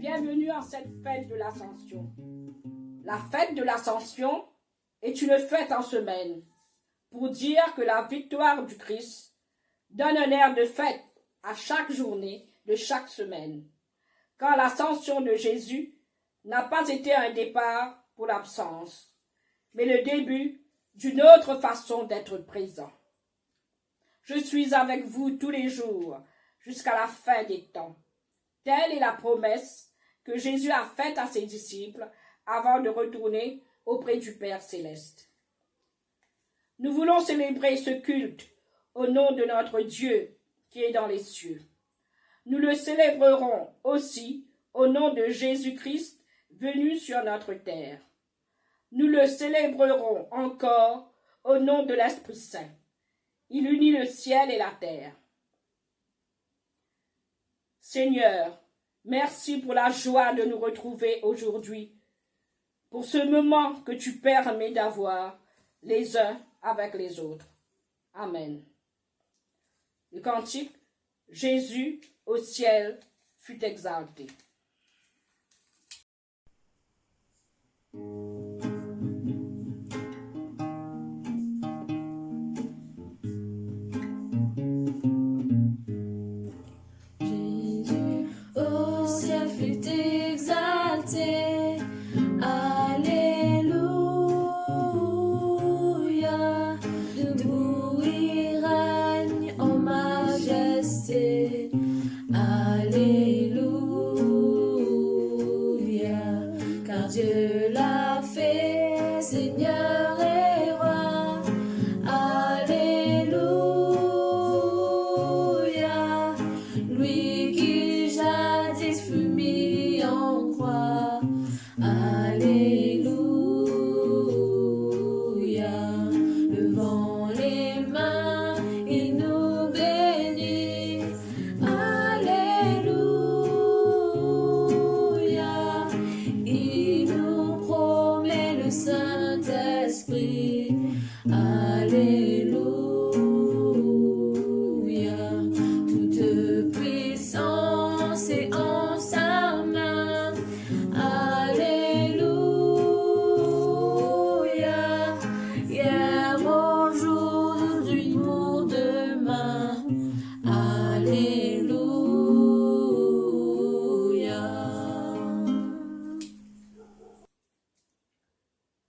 Bienvenue à cette fête de l'Ascension. La fête de l'Ascension est une fête en semaine pour dire que la victoire du Christ donne un air de fête à chaque journée de chaque semaine, quand l'ascension de Jésus n'a pas été un départ pour l'absence, mais le début d'une autre façon d'être présent. Je suis avec vous tous les jours jusqu'à la fin des temps. Telle est la promesse que Jésus a faite à ses disciples avant de retourner auprès du Père céleste. Nous voulons célébrer ce culte au nom de notre Dieu qui est dans les cieux. Nous le célébrerons aussi au nom de Jésus-Christ venu sur notre terre. Nous le célébrerons encore au nom de l'Esprit Saint. Il unit le ciel et la terre. Seigneur, merci pour la joie de nous retrouver aujourd'hui, pour ce moment que tu permets d'avoir les uns avec les autres. Amen. Le cantique « Jésus au ciel fut exalté ». Dieu l'a fait, Seigneur et roi. Alléluia. Lui qui jadis fut mis en croix. Alléluia. Levant les mains, il nous bénit. Alléluia. Il nous promet le Saint-Esprit. Alléluia. Toute puissance est en sa main. Alléluia. Hier, aujourd'hui, pour demain. Alléluia.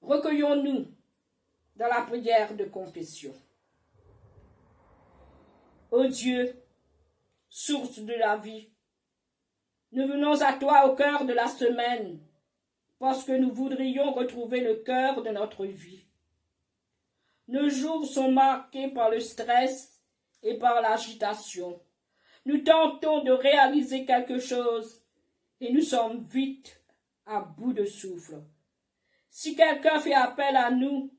Recueillons-nous dans la prière de confession. Ô Dieu, source de la vie, nous venons à toi au cœur de la semaine parce que nous voudrions retrouver le cœur de notre vie. Nos jours sont marqués par le stress et par l'agitation. Nous tentons de réaliser quelque chose et nous sommes vite à bout de souffle. Si quelqu'un fait appel à nous,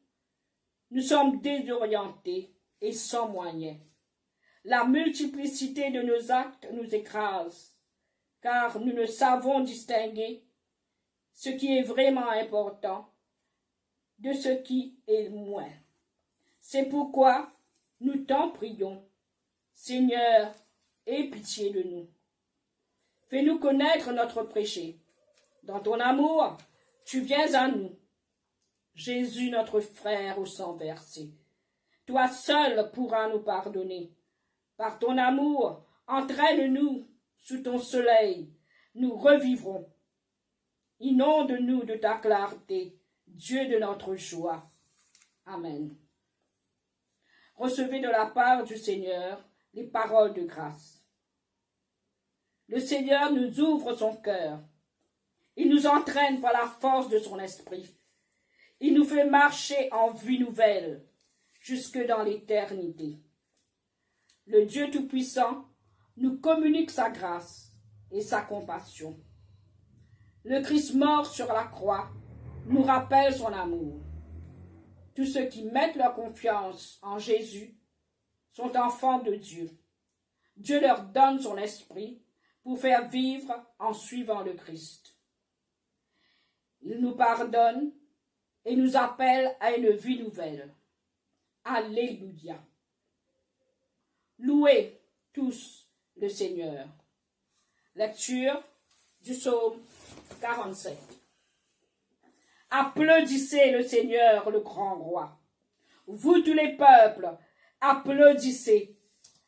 nous sommes désorientés et sans moyens. La multiplicité de nos actes nous écrase, car nous ne savons distinguer ce qui est vraiment important de ce qui est moins. C'est pourquoi nous t'en prions. Seigneur, aie pitié de nous. Fais-nous connaître notre péché. Dans ton amour, tu viens à nous. Jésus, notre frère au sang versé, toi seul pourras nous pardonner. Par ton amour, entraîne-nous sous ton soleil, nous revivrons. Inonde-nous de ta clarté, Dieu de notre joie. Amen. Recevez de la part du Seigneur les paroles de grâce. Le Seigneur nous ouvre son cœur. Il nous entraîne par la force de son esprit. Il nous fait marcher en vie nouvelle jusque dans l'éternité. Le Dieu Tout-Puissant nous communique sa grâce et sa compassion. Le Christ mort sur la croix nous rappelle son amour. Tous ceux qui mettent leur confiance en Jésus sont enfants de Dieu. Dieu leur donne son esprit pour faire vivre en suivant le Christ. Il nous pardonne et nous appelle à une vie nouvelle. Alléluia. Louez tous le Seigneur. Lecture du psaume 47. Applaudissez le Seigneur, le grand roi. Vous tous les peuples, applaudissez.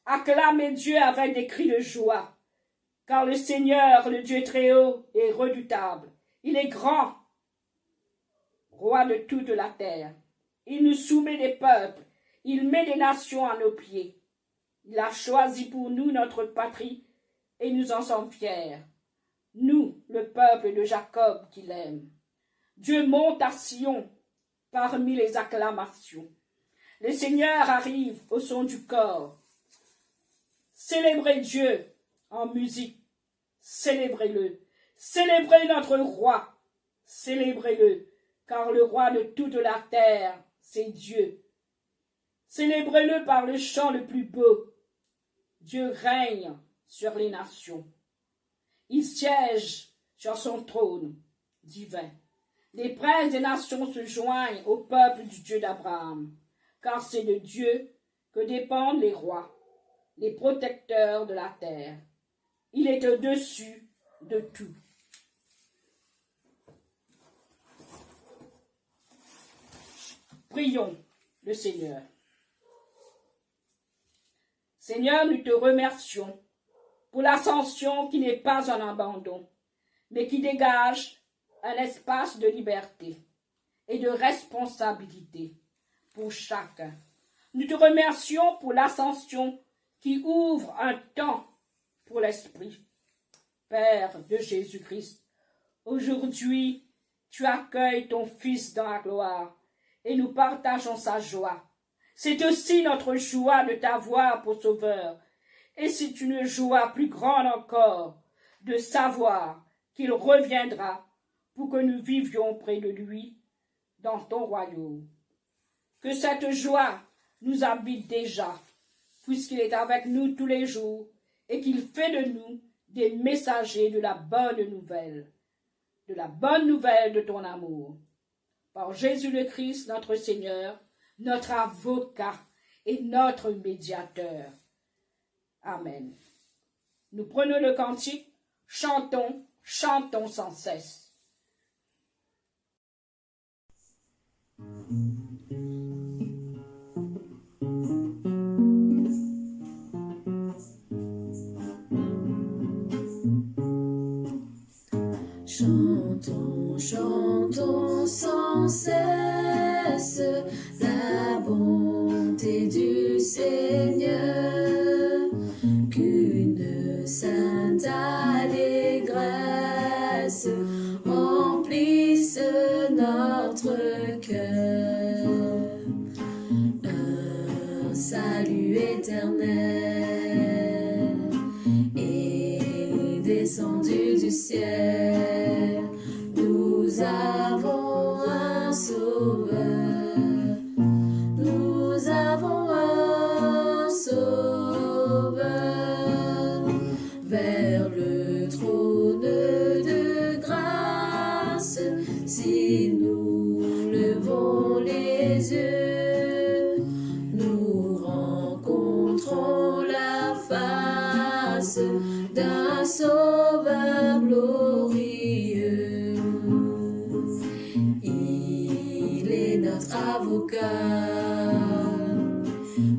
Acclamez Dieu avec des cris de joie. Car le Seigneur, le Dieu très haut, est redoutable. Il est grand, roi de toute la terre. Il nous soumet des peuples. Il met des nations à nos pieds. Il a choisi pour nous notre patrie et nous en sommes fiers. Nous, le peuple de Jacob qu'il aime. Dieu monte à Sion parmi les acclamations. Le Seigneur arrive au son du cor. Célébrez Dieu en musique. Célébrez-le. Célébrez notre roi. Célébrez-le, car le roi de toute la terre, c'est Dieu. Célébrez-le par le chant le plus beau. Dieu règne sur les nations. Il siège sur son trône divin. Les princes des nations se joignent au peuple du Dieu d'Abraham, car c'est de Dieu que dépendent les rois, les protecteurs de la terre. Il est au-dessus de tout. Prions le Seigneur. Seigneur, nous te remercions pour l'ascension qui n'est pas un abandon, mais qui dégage un espace de liberté et de responsabilité pour chacun. Nous te remercions pour l'ascension qui ouvre un temps pour l'Esprit. Père de Jésus-Christ, aujourd'hui, tu accueilles ton Fils dans la gloire et nous partageons sa joie. C'est aussi notre joie de t'avoir pour Sauveur, et c'est une joie plus grande encore de savoir qu'il reviendra pour que nous vivions près de lui dans ton royaume. Que cette joie nous habite déjà, puisqu'il est avec nous tous les jours et qu'il fait de nous des messagers de la bonne nouvelle de ton amour. Par Jésus le Christ, notre Seigneur, notre avocat et notre médiateur. Amen. Nous prenons le cantique, chantons, chantons sans cesse. Chantons, chantons sans cesse la bonté du Seigneur, qu'une sainte allégresse remplisse notre cœur. Un salut éternel est descendu du ciel. Nous avons un sauveur, nous avons un sauveur, vers le trône de grâce. Si nous levons les yeux, nous rencontrons la face d'un sauveur glorieux. Il est notre avocat,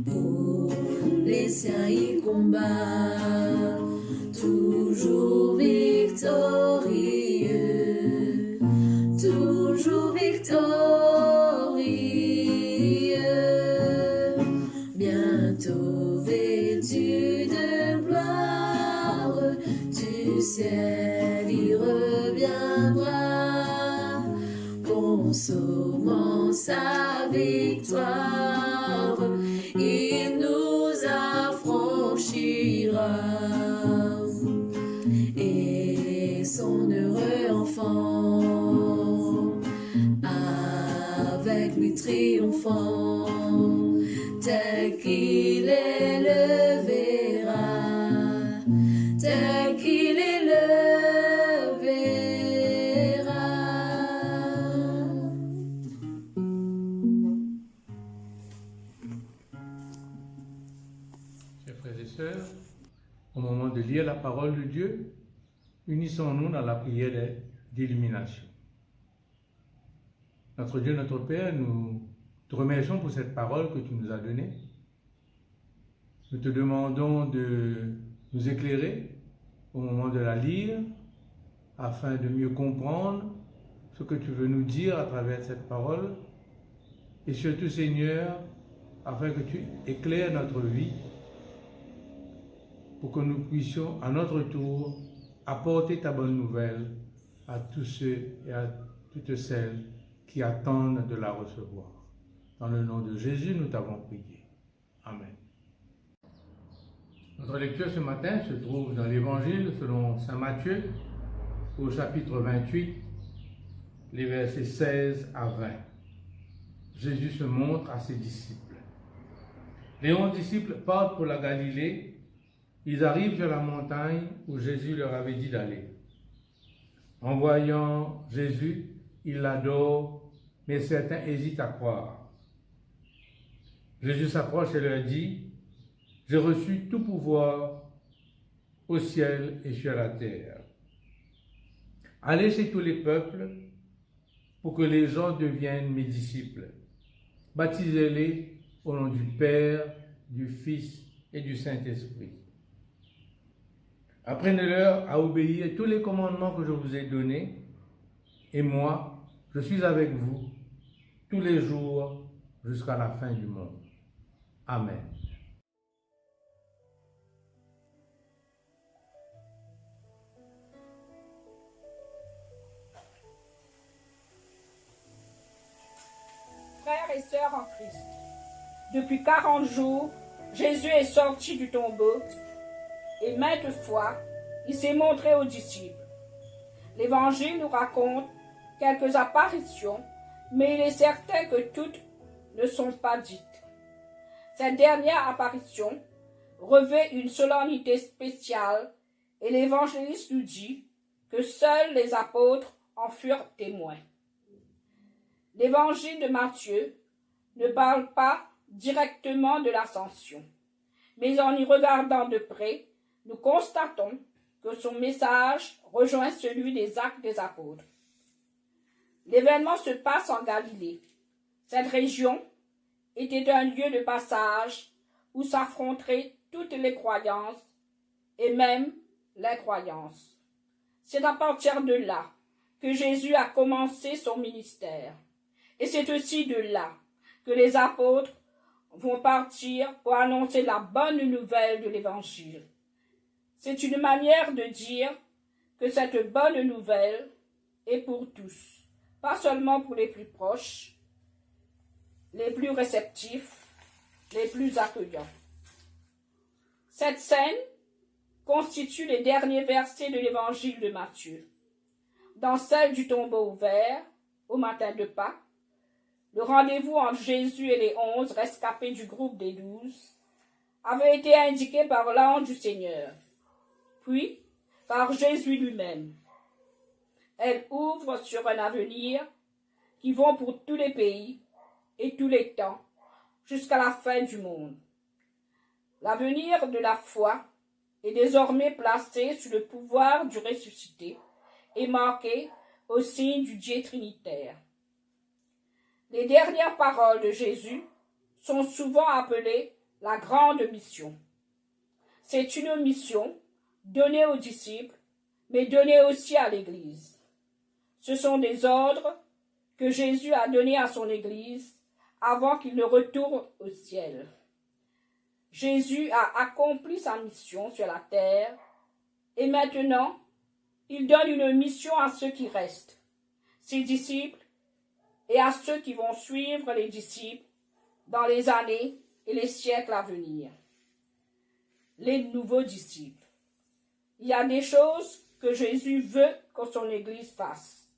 pour les siens il combat, toujours victorieux, toujours victorieux. Bientôt vêtu de gloire, du ciel il reviendra, consommant sa victoire, il nous affranchira. Et son heureux enfant, avec lui triomphant, tel qu'il est le verra, tel qu'il est le verra. Chers frères et sœurs, au moment de lire la parole de Dieu, Unissons-nous dans la prière d'illumination. Notre Dieu, notre Père, nous te remercions pour cette parole que tu nous as donnée. Nous te demandons de nous éclairer au moment de la lire, afin de mieux comprendre ce que tu veux nous dire à travers cette parole. Et surtout, Seigneur, afin que tu éclaires notre vie, pour que nous puissions à notre tour apporter ta bonne nouvelle à tous ceux et à toutes celles qui attendent de la recevoir. Dans le nom de Jésus, nous t'avons prié. Amen. Notre lecture ce matin se trouve dans l'Évangile selon saint Matthieu, au chapitre 28, les versets 16 à 20. Jésus se montre à ses disciples. Les 11 disciples partent pour la Galilée. Ils arrivent sur la montagne où Jésus leur avait dit d'aller. En voyant Jésus, ils l'adorent, mais certains hésitent à croire. Jésus s'approche et leur dit, « J'ai reçu tout pouvoir au ciel et sur la terre. Allez chez tous les peuples pour que les gens deviennent mes disciples. Baptisez-les au nom du Père, du Fils et du Saint-Esprit. Apprenez-leur à obéir tous les commandements que je vous ai donnés, et moi, je suis avec vous tous les jours jusqu'à la fin du monde. Amen. Frères et sœurs en Christ, depuis 40 jours, Jésus est sorti du tombeau et maintes fois, il s'est montré aux disciples. L'Évangile nous raconte quelques apparitions, mais il est certain que toutes ne sont pas dites. Cette dernière apparition revêt une solennité spéciale et l'Évangéliste nous dit que seuls les apôtres en furent témoins. L'Évangile de Matthieu ne parle pas directement de l'ascension, mais en y regardant de près, nous constatons que son message rejoint celui des Actes des Apôtres. L'événement se passe en Galilée. Cette région était un lieu de passage où s'affronteraient toutes les croyances et même l'incroyance. C'est à partir de là que Jésus a commencé son ministère. Et c'est aussi de là que les apôtres vont partir pour annoncer la bonne nouvelle de l'Évangile. C'est une manière de dire que cette bonne nouvelle est pour tous, pas seulement pour les plus proches, les plus réceptifs, les plus accueillants. Cette scène constitue les derniers versets de l'Évangile de Matthieu. Dans celle du tombeau ouvert, au matin de Pâques, le rendez-vous entre Jésus et les 11 rescapés du groupe des 12 avait été indiqué par l'ange du Seigneur, puis par Jésus lui-même. Elle ouvre sur un avenir qui va pour tous les pays et tous les temps, jusqu'à la fin du monde. L'avenir de la foi est désormais placé sous le pouvoir du ressuscité et marqué au signe du Dieu trinitaire. Les dernières paroles de Jésus sont souvent appelées la grande mission. C'est une mission donnée aux disciples, mais donnée aussi à l'Église. Ce sont des ordres que Jésus a donnés à son Église avant qu'il ne retourne au ciel. Jésus a accompli sa mission sur la terre et maintenant, il donne une mission à ceux qui restent, ses disciples, et à ceux qui vont suivre les disciples dans les années et les siècles à venir. Les nouveaux disciples. Il y a des choses que Jésus veut que son Église fasse.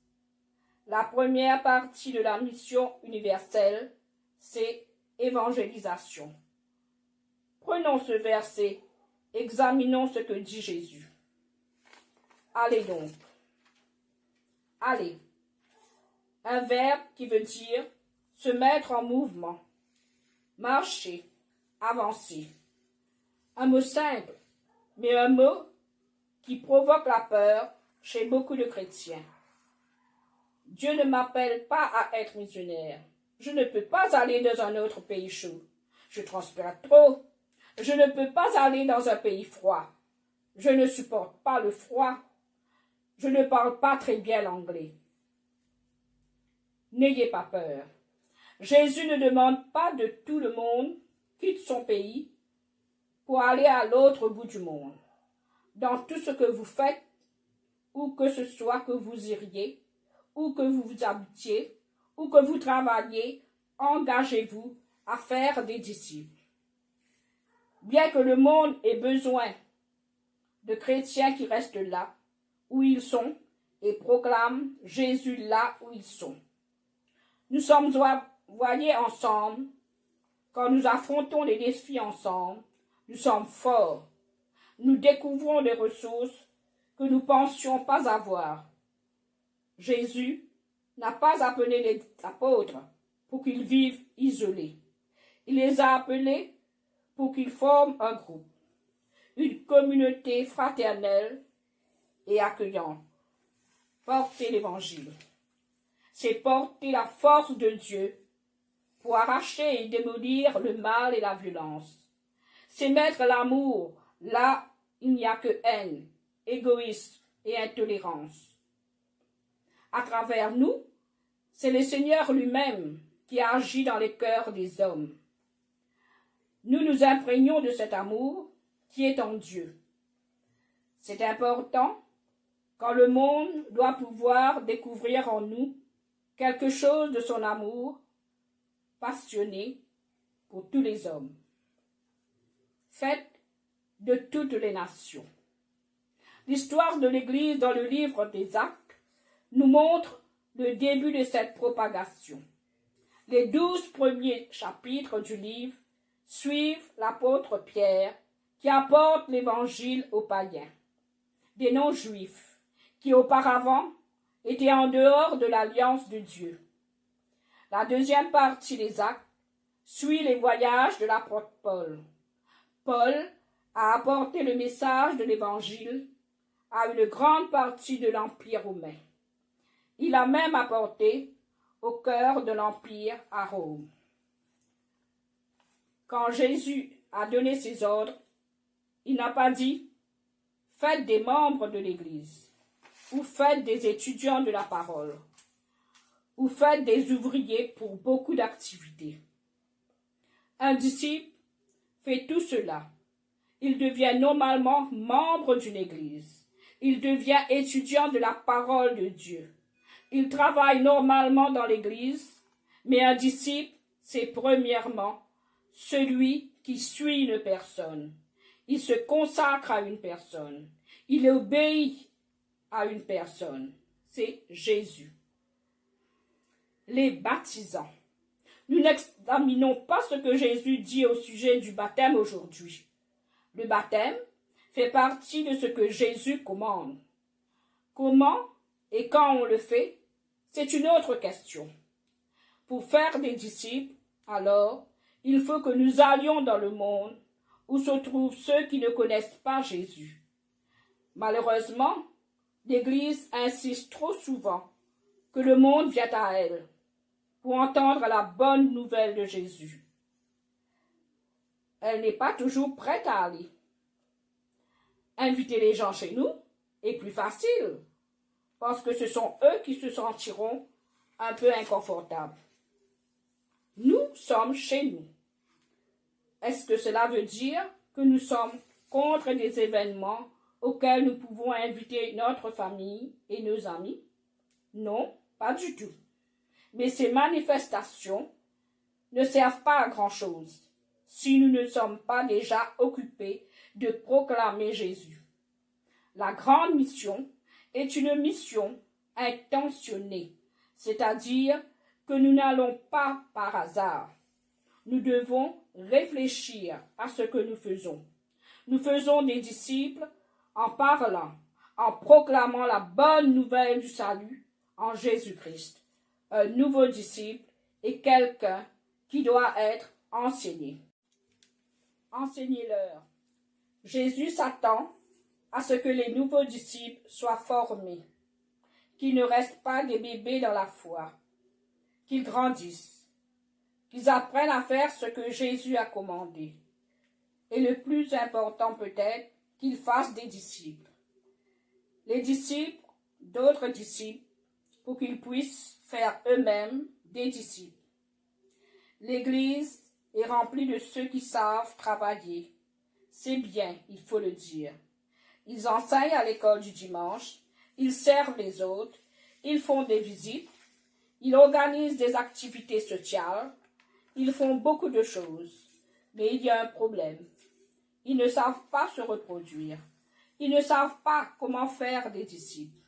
La première partie de la mission universelle, c'est évangélisation. Prenons ce verset, examinons ce que dit Jésus. Allez donc. Allez. Un verbe qui veut dire se mettre en mouvement, marcher, avancer. Un mot simple, mais un mot qui provoque la peur chez beaucoup de chrétiens. Dieu ne m'appelle pas à être missionnaire. Je ne peux pas aller dans un autre pays chaud. Je transpire trop. Je ne peux pas aller dans un pays froid. Je ne supporte pas le froid. Je ne parle pas très bien l'anglais. N'ayez pas peur. Jésus ne demande pas de tout le monde quitte son pays pour aller à l'autre bout du monde. Dans tout ce que vous faites, où que ce soit que vous iriez, où que vous vous habitiez, où que vous travaillez, engagez-vous à faire des disciples. Bien que le monde ait besoin de chrétiens qui restent là où ils sont et proclament Jésus là où ils sont. Nous sommes voyés ensemble, quand nous affrontons les défis ensemble, nous sommes forts. Nous découvrons des ressources que nous pensions pas avoir. Jésus n'a pas appelé les apôtres pour qu'ils vivent isolés. Il les a appelés pour qu'ils forment un groupe, une communauté fraternelle et accueillante. Porter l'Évangile, c'est porter la force de Dieu pour arracher et démolir le mal et la violence. C'est mettre l'amour là il n'y a que haine, égoïsme et intolérance. À travers nous, c'est le Seigneur lui-même qui agit dans les cœurs des hommes. Nous nous imprégnons de cet amour qui est en Dieu. C'est important quand le monde doit pouvoir découvrir en nous quelque chose de son amour passionné pour tous les hommes. Faites de toutes les nations. L'histoire de l'Église dans le livre des Actes nous montre le début de cette propagation. Les 12 premiers chapitres du livre suivent l'apôtre Pierre qui apporte l'Évangile aux païens, des non-juifs qui auparavant étaient en dehors de l'alliance de Dieu. La deuxième partie des Actes suit les voyages de l'apôtre Paul. Paul a apporté le message de l'Évangile à une grande partie de l'Empire romain. Il a même apporté au cœur de l'Empire à Rome. Quand Jésus a donné ses ordres, il n'a pas dit « Faites des membres de l'Église » ou « Faites des étudiants de la parole » ou « Faites des ouvriers pour beaucoup d'activités ». Un disciple fait tout cela. Il devient normalement membre d'une église. Il devient étudiant de la parole de Dieu. Il travaille normalement dans l'église, mais un disciple, c'est premièrement celui qui suit une personne. Il se consacre à une personne. Il obéit à une personne. C'est Jésus. Les baptisants. Nous n'examinons pas ce que Jésus dit au sujet du baptême aujourd'hui. Le baptême fait partie de ce que Jésus commande. Comment et quand on le fait, c'est une autre question. Pour faire des disciples, alors, il faut que nous allions dans le monde où se trouvent ceux qui ne connaissent pas Jésus. Malheureusement, l'Église insiste trop souvent que le monde vient à elle pour entendre la bonne nouvelle de Jésus. Elle n'est pas toujours prête à aller. Inviter les gens chez nous est plus facile, parce que ce sont eux qui se sentiront un peu inconfortables. Nous sommes chez nous. Est-ce que cela veut dire que nous sommes contre des événements auxquels nous pouvons inviter notre famille et nos amis? Non, pas du tout. Mais ces manifestations ne servent pas à grand-chose si nous ne sommes pas déjà occupés de proclamer Jésus. La grande mission est une mission intentionnée, c'est-à-dire que nous n'allons pas par hasard. Nous devons réfléchir à ce que nous faisons. Nous faisons des disciples en parlant, en proclamant la bonne nouvelle du salut en Jésus-Christ. Un nouveau disciple est quelqu'un qui doit être enseigné. Enseignez-leur. Jésus s'attend à ce que les nouveaux disciples soient formés, qu'ils ne restent pas des bébés dans la foi, qu'ils grandissent, qu'ils apprennent à faire ce que Jésus a commandé. Et le plus important peut-être, qu'ils fassent des disciples. Les disciples d'autres disciples, pour qu'ils puissent faire eux-mêmes des disciples. L'Église est remplie de ceux qui savent travailler. C'est bien, il faut le dire. Ils enseignent à l'école du dimanche, ils servent les autres, ils font des visites, ils organisent des activités sociales, ils font beaucoup de choses. Mais il y a un problème. Ils ne savent pas se reproduire. Ils ne savent pas comment faire des disciples.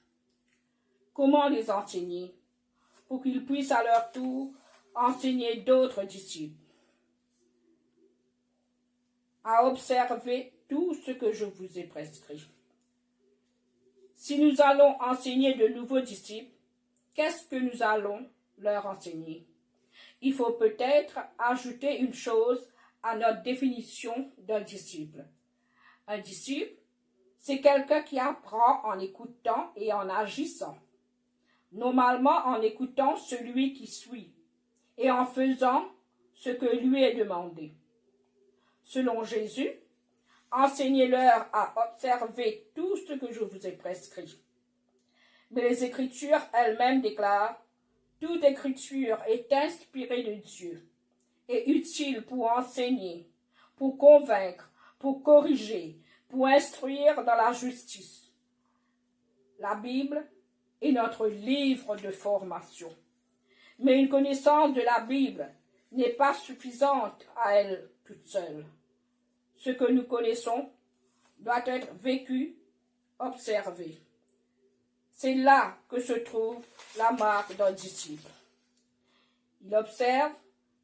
Comment les enseigner pour qu'ils puissent à leur tour enseigner d'autres disciples. À observer tout ce que je vous ai prescrit. Si nous allons enseigner de nouveaux disciples, qu'est-ce que nous allons leur enseigner? Il faut peut-être ajouter une chose à notre définition d'un disciple. Un disciple, c'est quelqu'un qui apprend en écoutant et en agissant. Normalement en écoutant celui qui suit et en faisant ce que lui est demandé. Selon Jésus, enseignez-leur à observer tout ce que je vous ai prescrit. Mais les Écritures elles-mêmes déclarent « Toute Écriture est inspirée de Dieu et utile pour enseigner, pour convaincre, pour corriger, pour instruire dans la justice. » La Bible est notre livre de formation. Mais une connaissance de la Bible n'est pas suffisante à elle toute seule. Ce que nous connaissons doit être vécu, observé. C'est là que se trouve la marque d'un disciple. Il observe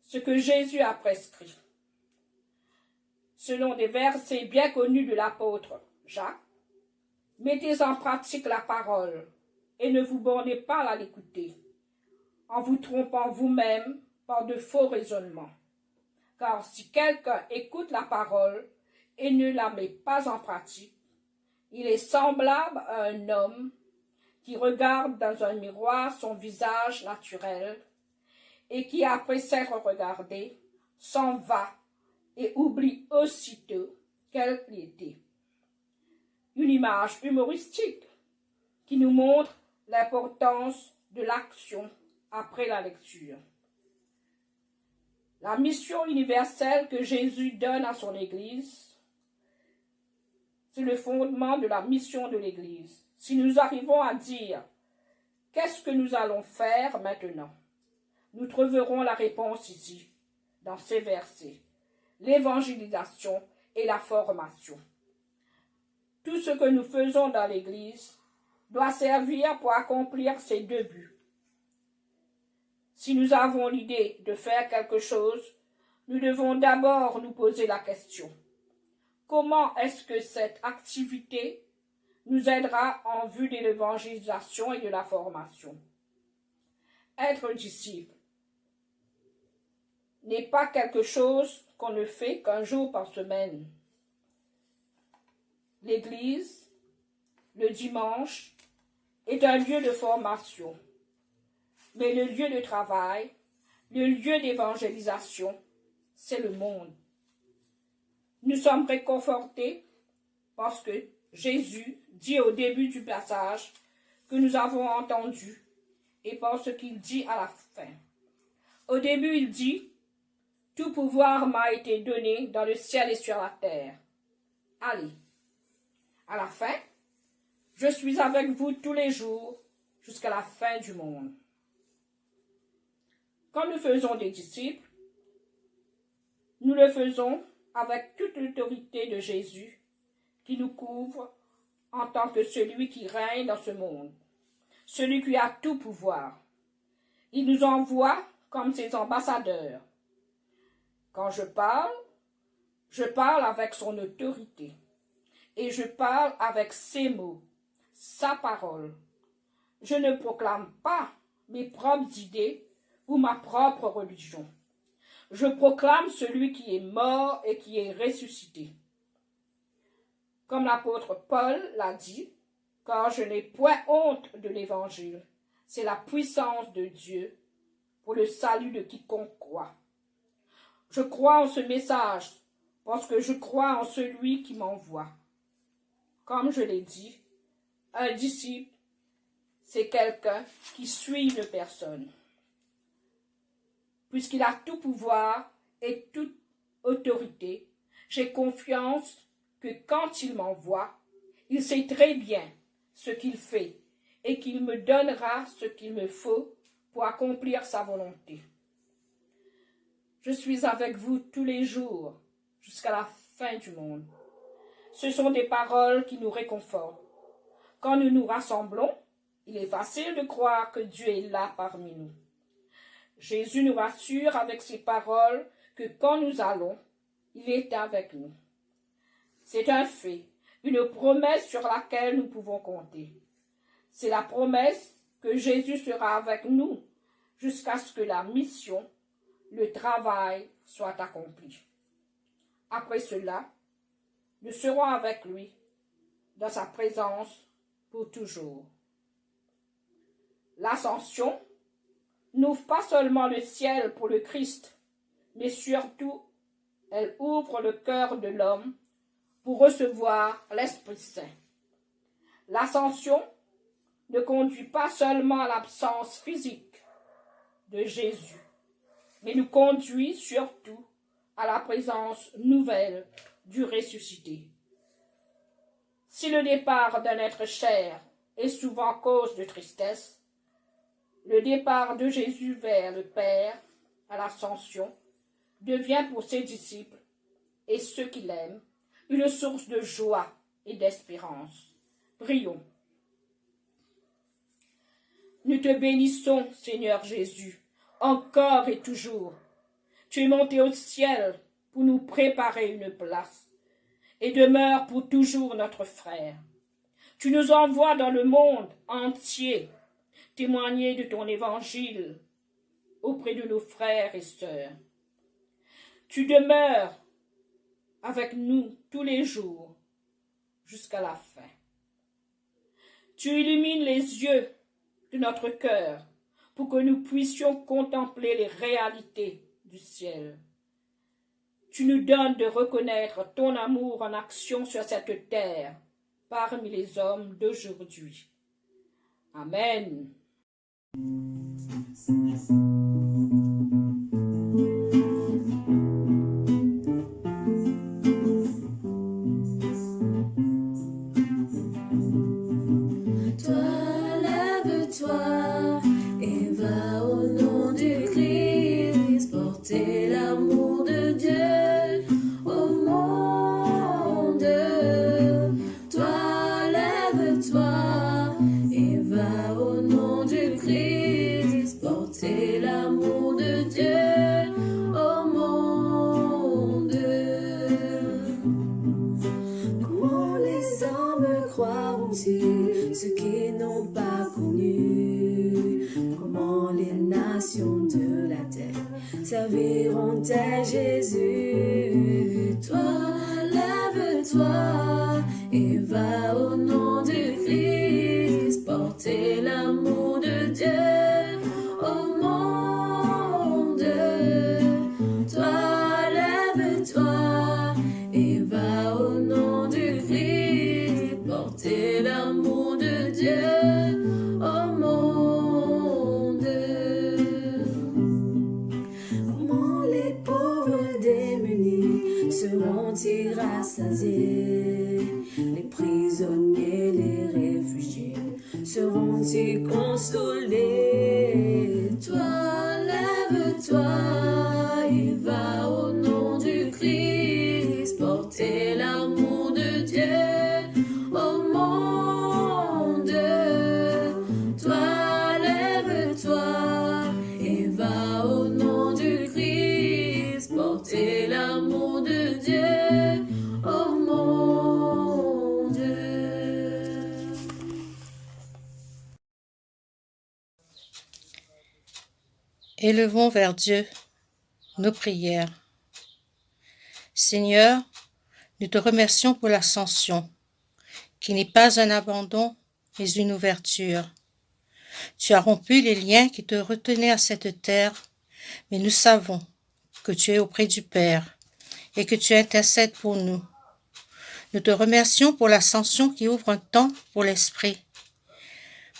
ce que Jésus a prescrit. Selon des versets bien connus de l'apôtre Jacques, mettez en pratique la parole et ne vous bornez pas à l'écouter, en vous trompant vous-même par de faux raisonnements. Car si quelqu'un écoute la parole et ne la met pas en pratique, il est semblable à un homme qui regarde dans un miroir son visage naturel et qui, après s'être regardé, s'en va et oublie aussitôt quel il était. Une image humoristique qui nous montre l'importance de l'action après la lecture. La mission universelle que Jésus donne à son Église, c'est le fondement de la mission de l'Église. Si nous arrivons à dire « Qu'est-ce que nous allons faire maintenant ?» nous trouverons la réponse ici, dans ces versets. L'évangélisation et la formation. Tout ce que nous faisons dans l'Église doit servir pour accomplir ces deux buts. Si nous avons l'idée de faire quelque chose, nous devons d'abord nous poser la question. Comment est-ce que cette activité nous aidera en vue de l'évangélisation et de la formation? Être disciple n'est pas quelque chose qu'on ne fait qu'un jour par semaine. L'Église, le dimanche, est un lieu de formation, mais le lieu de travail, le lieu d'évangélisation, c'est le monde. Nous sommes réconfortés parce que Jésus dit au début du passage que nous avons entendu et par ce qu'il dit à la fin. Au début, il dit « Tout pouvoir m'a été donné dans le ciel et sur la terre. Allez. » À la fin, « Je suis avec vous tous les jours jusqu'à la fin du monde. » Quand nous faisons des disciples, nous le faisons avec toute l'autorité de Jésus qui nous couvre en tant que celui qui règne dans ce monde, celui qui a tout pouvoir. Il nous envoie comme ses ambassadeurs. Quand je parle avec son autorité et je parle avec ses mots, sa parole. Je ne proclame pas mes propres idées ou ma propre religion. Je proclame celui qui est mort et qui est ressuscité. comme l'apôtre Paul l'a dit, car je n'ai point honte de l'Évangile. C'est la puissance de Dieu pour le salut de quiconque croit. Je crois en ce message parce que je crois en celui qui m'envoie. Comme je l'ai dit, un disciple, c'est quelqu'un qui suit une personne. Puisqu'il a tout pouvoir et toute autorité, j'ai confiance que quand il m'envoie, il sait très bien ce qu'il fait et qu'il me donnera ce qu'il me faut pour accomplir sa volonté. Je suis avec vous tous les jours jusqu'à la fin du monde. Ce sont des paroles qui nous réconfortent. Quand nous nous rassemblons, il est facile de croire que Dieu est là parmi nous. Jésus nous rassure avec ses paroles que quand nous allons, il est avec nous. C'est un fait, une promesse sur laquelle nous pouvons compter. C'est la promesse que Jésus sera avec nous jusqu'à ce que la mission, le travail soit accompli. Après cela, nous serons avec lui dans sa présence pour toujours. L'ascension n'ouvre pas seulement le ciel pour le Christ, mais surtout, elle ouvre le cœur de l'homme pour recevoir l'Esprit Saint. L'ascension ne conduit pas seulement à l'absence physique de Jésus, mais nous conduit surtout à la présence nouvelle du ressuscité. Si le départ d'un être cher est souvent cause de tristesse, le départ de Jésus vers le Père à l'ascension devient pour ses disciples et ceux qui l'aiment une source de joie et d'espérance. Prions. Nous te bénissons, Seigneur Jésus, encore et toujours. Tu es monté au ciel pour nous préparer une place et demeure pour toujours notre frère. Tu nous envoies dans le monde entier témoigner de ton évangile auprès de nos frères et sœurs. Tu demeures avec nous tous les jours jusqu'à la fin. Tu illumines les yeux de notre cœur pour que nous puissions contempler les réalités du ciel. Tu nous donnes de reconnaître ton amour en action sur cette terre parmi les hommes d'aujourd'hui. Amen. Ceux qui n'ont pas connu, comment les nations de la terre serviront-elles Jésus? Toi, lève-toi et va au nom du Christ, porter l'amour de Dieu au monde. Toi, lève-toi et va au nom du Christ, porter l'amour de Dieu au monde. Comment les pauvres démunis seront-ils rassasiés? Les prisonniers, les réfugiés seront-ils consolés? Toi, lève-toi et va au nom du Christ, porter l'amour de Dieu au monde. Toi, lève-toi et va au nom du Christ, porter l'amour de Dieu au monde. Élevons vers Dieu nos prières. Seigneur, nous te remercions pour l'ascension qui n'est pas un abandon, mais une ouverture. Tu as rompu les liens qui te retenaient à cette terre, mais nous savons que tu es auprès du Père et que tu intercèdes pour nous. Nous te remercions pour l'ascension qui ouvre un temps pour l'Esprit.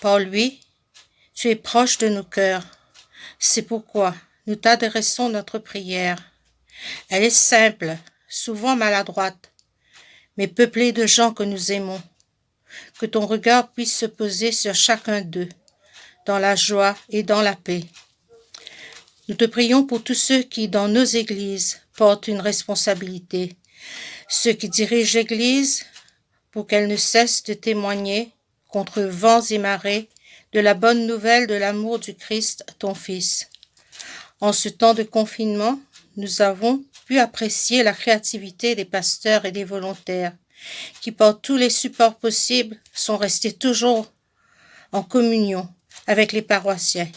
Par lui, tu es proche de nos cœurs. C'est pourquoi nous t'adressons notre prière. Elle est simple, souvent maladroite, mais peuplée de gens que nous aimons. Que ton regard puisse se poser sur chacun d'eux, dans la joie et dans la paix. Nous te prions pour tous ceux qui, dans nos églises, portent une responsabilité, ceux qui dirigent l'Église pour qu'elle ne cesse de témoigner contre vents et marées de la bonne nouvelle de l'amour du Christ, ton Fils. En ce temps de confinement, nous avons pu apprécier la créativité des pasteurs et des volontaires qui, par tous les supports possibles, sont restés toujours en communion avec les paroissiens,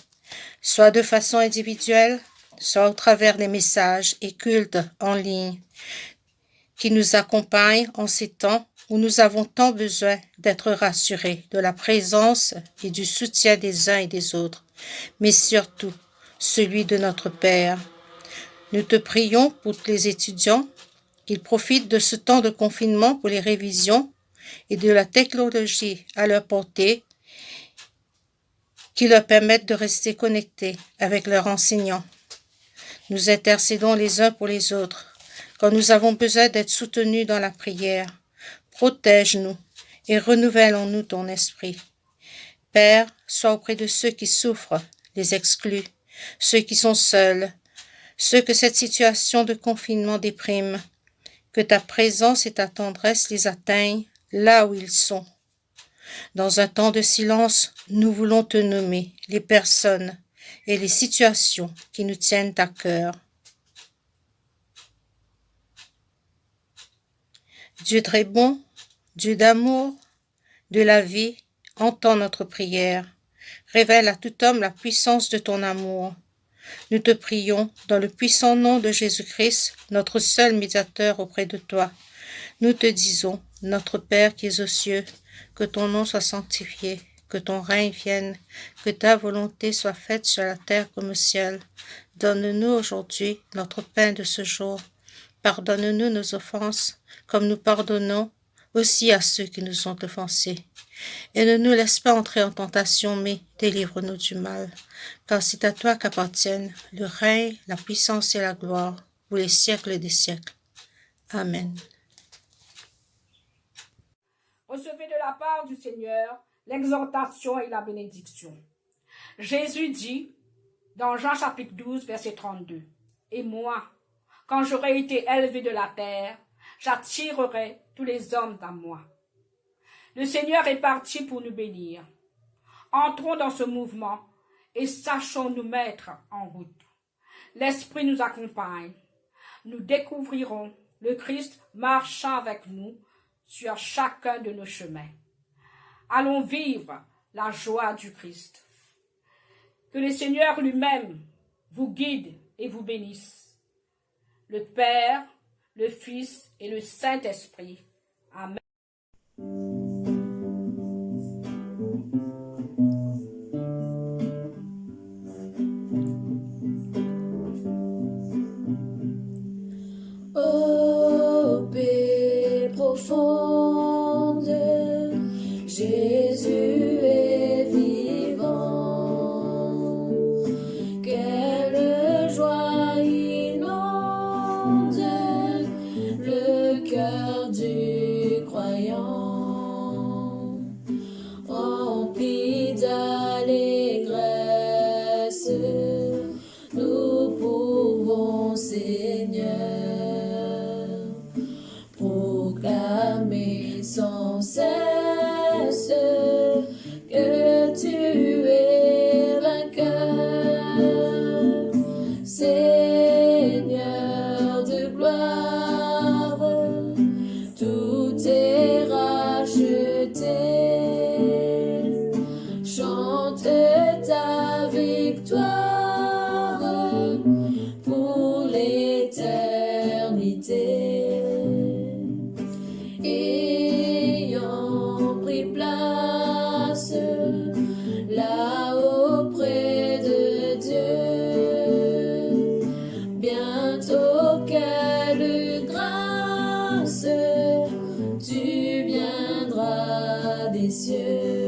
soit de façon individuelle, soit au travers des messages et cultes en ligne, qui nous accompagnent en ces temps où nous avons tant besoin d'être rassurés de la présence et du soutien des uns et des autres, mais surtout celui de notre Père. Nous te prions pour les étudiants qu'ils profitent de ce temps de confinement pour les révisions et de la technologie à leur portée qui leur permettent de rester connectés avec leurs enseignants. Nous intercédons les uns pour les autres quand nous avons besoin d'être soutenus dans la prière. Protège-nous et renouvelle en nous ton esprit. Père, sois auprès de ceux qui souffrent, les exclus, ceux qui sont seuls, ceux que cette situation de confinement déprime. Que ta présence et ta tendresse les atteignent là où ils sont. Dans un temps de silence, nous voulons te nommer les personnes et les situations qui nous tiennent à cœur. Dieu très bon, Dieu d'amour, de la vie, entends notre prière. Révèle à tout homme la puissance de ton amour. Nous te prions dans le puissant nom de Jésus-Christ, notre seul médiateur auprès de toi. Nous te disons, notre Père qui es aux cieux, que ton nom soit sanctifié, que ton règne vienne, que ta volonté soit faite sur la terre comme au ciel. Donne-nous aujourd'hui notre pain de ce jour. Pardonne-nous nos offenses, comme nous pardonnons aussi à ceux qui nous ont offensés. Et ne nous laisse pas entrer en tentation, mais délivre-nous du mal. Car c'est à toi qu'appartiennent le règne, la puissance et la gloire, pour les siècles des siècles. Amen. Recevez de la part du Seigneur l'exhortation et la bénédiction. Jésus dit dans Jean chapitre 12, verset 32, « Et moi, quand j'aurai été élevé de la terre, j'attirerai tous les hommes à moi. » Le Seigneur est parti pour nous bénir. Entrons dans ce mouvement et sachons nous mettre en route. L'Esprit nous accompagne. Nous découvrirons le Christ marchant avec nous sur chacun de nos chemins. Allons vivre la joie du Christ. Que le Seigneur lui-même vous guide et vous bénisse. Le Père, le Fils et le Saint-Esprit. Amen. Ô paix profonde, Jésus est vivant. Quelle joie inonde le cœur du croyant, rempli d'allégresse, nous pouvons, Seigneur, proclamer sans cesse que tu es vainqueur, Seigneur de gloire. Tout pris place là auprès de Dieu. Bientôt, quelle grâce, tu viendras des cieux.